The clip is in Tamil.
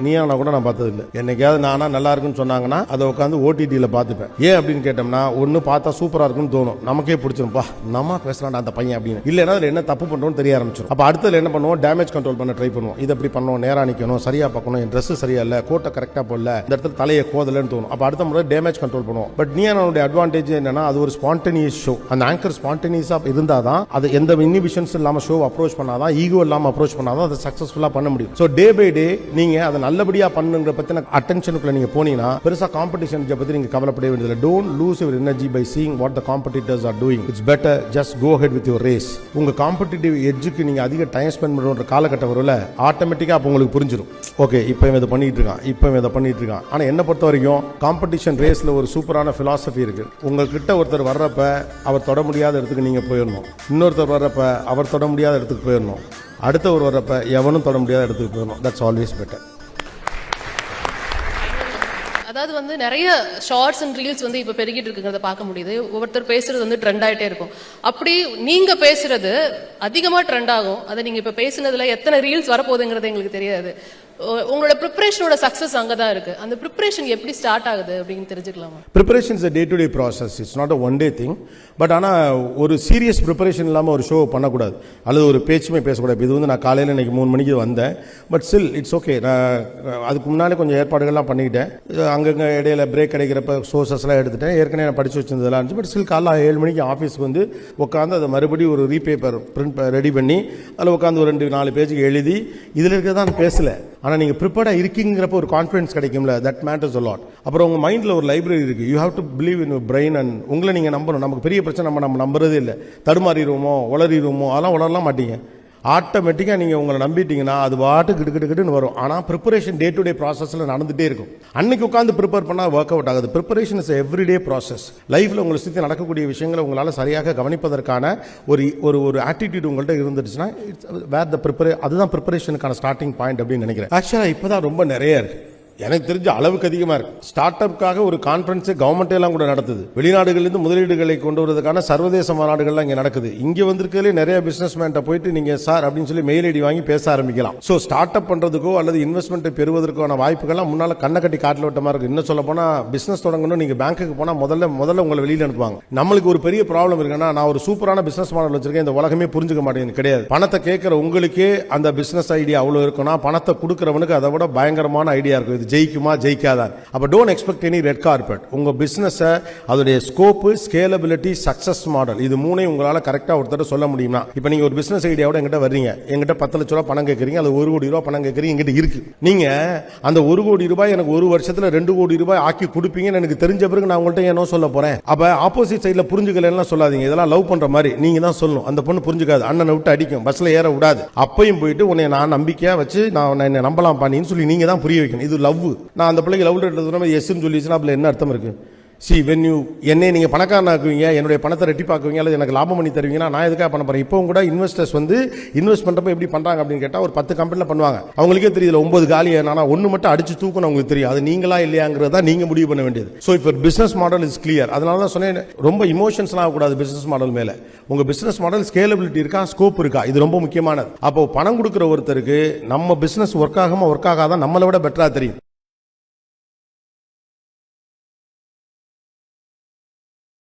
நீயானா கூட நான் பார்த்தது இல்லை. என்னைக்காவது நானா நல்லா இருக்குன்னு சொன்னாங்கன்னா அதை உட்காந்து ஓடிடியில் பார்த்துப்பேன். ஏன் அப்படின்னு கேட்டோம்னா ஒன்று பார்த்தா சூப்பராக இருக்குன்னு தோணும், நமக்கே பிடிச்சிருப்பா நம்ம பேசுறாண்டா அந்த பையன் அப்படின்னு. இல்லைன்னா அதில் என்ன தப்பு பண்ணுறோம்னு தெரிய ஆரம்பிச்சிடும். அப்போ அடுத்தது என்ன பண்ணுவோம், டேமேஜ் கண்ட்ரோல் பண்ண ட்ரை பண்ணுவோம். இதை எப்படி பண்ணுவோம், நேரா நிற்கணும், சரியா பார்க்கணும், என் ட்ரெஸ் சரியா இல்லை, கோட்டை கரெக்டாக போடல, இந்த இடத்துல தலையை கோதலன்னு தோணும். அப்போ அடுத்த முறை டேமேஜ் கண்ட்ரோல் பண்ணுவோம். பட் நீயானோட அட்வான்டேஜ் என்னன்னா அது ஒரு ஸ்பான்டேனியஸ் ஷோ. அந்த ஆங்கர் ஸ்பான்டேனியஸாக இருந்தால் தான் அது எந்த இன்ஹிபிஷன்ஸ் இல்லாமல் ஷோ அப்ரோச் பண்ணாதான், ஈகோ இல்லாமல் அப்ரோச் பண்ணாதான் அதை சக்ஸஸ்ஃபுல்லாக பண்ண முடியும். ஸோ டே பை டே நீங்கள் அதை நல்லபடியாக பண்ணுங்க பத்தின அட்டென்ஷனுக்குள்ள நீங்க போனீங்கன்னா பெருசா காம்படிஷன் பத்தி நீங்க கவலைப்பட வேண்டியதில்லை. Don't lose your energy by seeing what the competitors are doing. It's better just go head with your race. உங்க காம்படிட்டிவ் எட்ஜுக்கு நீங்க அதிக டைம் ஸ்பெண்ட் பண்ற காலகட்டம் வரும்ல, ஆட்டோமேட்டிக்கா அப்போ உங்களுக்கு புரிஞ்சிடும், ஓகே இப்போ இதை பண்ணிட்டு இருக்கான், இப்போ இதை பண்ணிட்டு இருக்கான். ஆனா என்ன பொறுத்த வரைக்கும் காம்படிஷன் ரேஸ்ல ஒரு சூப்பரான பிலாசபி இருக்கு. உங்ககிட்ட ஒருத்தர் வர்றப்ப அவர் தொட முடியாத இடத்துக்கு நீங்க போயிடணும், இன்னொருத்தர் வர்றப்ப அவர் தொட முடியாத இடத்துக்கு போயிடணும், அடுத்தவர் வர்றப்ப எவனும் தொட முடியாத இடத்துக்கு போயிடணும். That's always better. அதாவது வந்து நிறைய ஷார்ட்ஸ் அண்ட் ரீல்ஸ் வந்து இப்ப பெருகிட்டு இருக்குங்கிறத பார்க்க முடியுது. ஒவ்வொருத்தர் பேசுறது வந்து ட்ரெண்ட் ஆயிட்டே இருக்கும். அப்படி நீங்க பேசுறது அதிகமா ட்ரெண்ட் ஆகும். அதை நீங்க இப்ப பேசுனதுல எத்தனை ரீல்ஸ் வரப்போகுதுங்கிறது எங்களுக்கு தெரியாது. உங்களோட ப்ரிப்பரேஷனோட சக்சஸ் அங்கதான் இருக்கு. அந்த ப்ரிப்பரேஷன் எப்படி ஸ்டார்ட் ஆகுது அப்படின்னு தெரிஞ்சுக்கலாமா? Preparation is a day to day process. It's not a one day thing. But ஆனால் ஒரு சீரியஸ் ப்ரிப்பரேஷன் இல்லாமல் ஒரு ஷோ பண்ணக்கூடாது, அல்லது ஒரு பேச்சுமே பேசக்கூடாது. இது வந்து நான் காலையில் இன்னைக்கு 3 மணிக்கு வந்தேன். But still it's okay. நான் அதுக்கு முன்னாலே கொஞ்சம் ஏற்பாடுகள்லாம் பண்ணிக்கிட்டேன். அங்கங்கே இடையில பிரேக் கிடைக்கிறப்ப சோர்சஸ்லாம் எடுத்துட்டேன். ஏற்கனவே நான் படித்து வச்சிருந்ததெல்லாம் இருந்துச்சு. பட் ஸ்டில் காலைல 7 மணிக்கு ஆஃபீஸ்க்கு வந்து உட்காந்து அதை மறுபடியும் ஒரு ரீபேப்பர் பிரிண்ட் ரெடி பண்ணி அதில் உட்காந்து ஒரு 2-4 பேஜுக்கு எழுதி இதில் இருக்கிறதா நான் பேசலை. ஆனால் நீங்கள் ப்ரிப்பேர்டாக இருக்கீங்கிறப்ப ஒரு கான்ஃபிடன்ஸ் கிடைக்கும்ல, தட் மேட்டர்ஸ் அ லாட். அப்புறம் உங்கள் மைண்டில் ஒரு லைப்ரரி இருக்குது. You have to believe in your brain and உங்களை நீங்கள் நம்பணும். நமக்கு பெரிய பிரச்சனை நம்ம நம்புறதே இல்லை. தடுமாறிடுவோமோ உளறிடுவோமோ அதெல்லாம் உளரலாம் மாட்டீங்க. ஆட்டோமேட்டிக்காக நீங்கள் உங்களை நம்பிட்டீங்கன்னா அது பாட்டு கிட்டுன்னு வரும். ஆனால் ப்ரிப்பரேஷன் டே டு டே ப்ராசஸில் நடந்துகிட்டே இருக்கும். அன்னைக்கு உட்காந்து ப்ரிப்பேர் பண்ணால் ஒர்க் அவுட் ஆகுது. Preparation is everyday process. லைஃப்பில் உங்களை சுற்றி நடக்கக்கூடிய விஷயங்களை உங்களால் சரியாக கவனிப்பதற்கான ஒரு ஆட்டிடியூட் உங்கள்கிட்ட இருந்துச்சுன்னா வேர் த அதுதான் ப்ரிப்பரேஷனுக்கான ஸ்டார்டிங் பாயிண்ட் அப்படின்னு நினைக்கிறேன். ஆக்சுவலாக இப்போ தான் ரொம்ப நிறைய இருக்குது. எனக்கு தெரிஞ்ச அளவுக்கு அதிகமாக இருக்கு. ஸ்டார்ட் அப்காக ஒரு கான்ஃபரன்ஸே கவர்மெண்ட் எல்லாம் கூட நடத்துது. வெளிநாடுகளிலிருந்து முதலீடுகளை கொண்டு வருவதற்கான சர்வதேச மாநாடுகள்லாம் இங்கே நடக்குது. இங்கே வந்திருக்கிறதுலே நிறைய பிசினஸ் மேன்ட்ட போயிட்டு நீங்க சார் அப்படின்னு சொல்லி மெயில் ஐடி வாங்கி பேச ஆரம்பிக்கலாம். ஸோ ஸ்டார்ட் அப் பண்றதுக்கோ அல்லது இன்வெஸ்ட்மெண்ட் பெறுவதற்கான வாய்ப்புகள்லாம் முன்னால கண்ணை கட்டி காட்டில் விட்ட மாதிரி இருக்கு. இன்னும் சொல்ல போனா பிசினஸ் தொடங்கணும், நீங்க பேங்க்குக்கு போனா முதல்ல உங்களை வெளியில அனுப்புவாங்க. நம்மளுக்கு ஒரு பெரிய ப்ராப்ளம் இருக்குன்னா, நான் ஒரு சூப்பரான பிசினஸ் மாடல் வச்சிருக்கேன், இந்த உலகமே புரிஞ்சுக்க மாட்டேங்குது கிடையாது. பணத்தை கேட்கிற உங்களுக்கே அந்த பிசினஸ் ஐடியா அவ்வளவு இருக்குன்னா, பணத்தை கொடுக்கறவனுக்கு அதை விட பயங்கரமான ஐடியா இருக்கும். இது ஜெயிக்குமா ஜெயிக்காதா? அப்ப don't expect any red carpet. உங்க பிசினஸ் அதோடைய ஸ்கோப், ஸ்கேலபிலிட்டி, சக்சஸ் மாடல் இது மூணையும் உங்களால கரெக்டா ஒருத்தர் சொல்ல முடியுமா? இப்ப நீங்க ஒரு பிசினஸ் ஐடியாவோட என்கிட்ட வர்றீங்க, என்கிட்ட 10 லட்ச ரூபாய் பணம் கேட்கறீங்க, அது 1 கோடி ரூபாய் பணம் கேட்கறீங்க, என்கிட்ட இருக்கு. நீங்க அந்த 1 கோடி ரூபாய் எனக்கு ஒரு வருஷத்துல 2 கோடி ரூபாய் ஆக்கி கொடுப்பீங்கன்னு எனக்கு தெரிஞ்ச பிறகு நான் உங்கள்கிட்ட என்ன சொல்ல போறேன்? அப்ப ஆப்போசிட் சைட்ல புரிஞ்சுக்கலாம் சொல்லாதீங்க. இதெல்லாம் லவ் பண்ற மாதிரி நீங்க தான் சொல்லணும். அந்த பொண்ணு புரிஞ்சுக்காது, அண்ணனை விட்டு அடிக்கும், பஸ்ல ஏற விடாது. அப்பையும் போயிட்டு உன்னை நான் நம்பிக்கையா வச்சு நான் என்ன நம்பலாம் பண்ணின்னு சொல்லி நீங்க தான் புரிய வைக்கணும். இது லவ். நான் அந்த பிள்ளைக்கு லவ் லெட்டர் எஸ்ன்னு சொல்லிச்சுன்னா அப்படி என்ன அர்த்தம் இருக்கு? when you என்னை நீங்க பணக்காரன் ஆக்குவீங்க, என்னுடைய பணத்தை ரெட்டிப்பாக்குவீங்க, அல்லது எனக்கு லாபம் பண்ணி தருவீங்கன்னா நான் எதுக்காக பண்ண போறேன்? இப்பவும் கூட இன்வெஸ்டர்ஸ் வந்து இன்வெஸ்ட் பண்றப்ப எப்படி பண்றாங்க அப்படின்னு கேட்டா, ஒரு 10 கம்பெனில பண்ணுவாங்க. அவங்களுக்கே தெரியல 9 காலி, ஆனா 1 மட்டும் அடிச்சு தூக்கணும் அவங்களுக்கு தெரியும். அது நீங்களா இல்லையாங்கிறதா நீங்க முடிவு பண்ண வேண்டியது. ஸோ இப்போ பிசினஸ் மாடல் இஸ் கிளியர். அதனால தான் சொன்னேன், ரொம்ப இமோஷன்ஸ்லாம் ஆகக்கூடாது பிசினஸ் மாடல் மேல. உங்க பிசினஸ் மாடல் ஸ்கேலபிலிட்டி இருக்கா, ஸ்கோப் இருக்கா, இது ரொம்ப முக்கியமானது. அப்போ பணம் கொடுக்குற ஒருத்தருக்கு நம்ம பிசினஸ் ஒர்க் ஆகாம ஒர்க் ஆகாதான் நம்மளை விட பெட்டரா தெரியும்.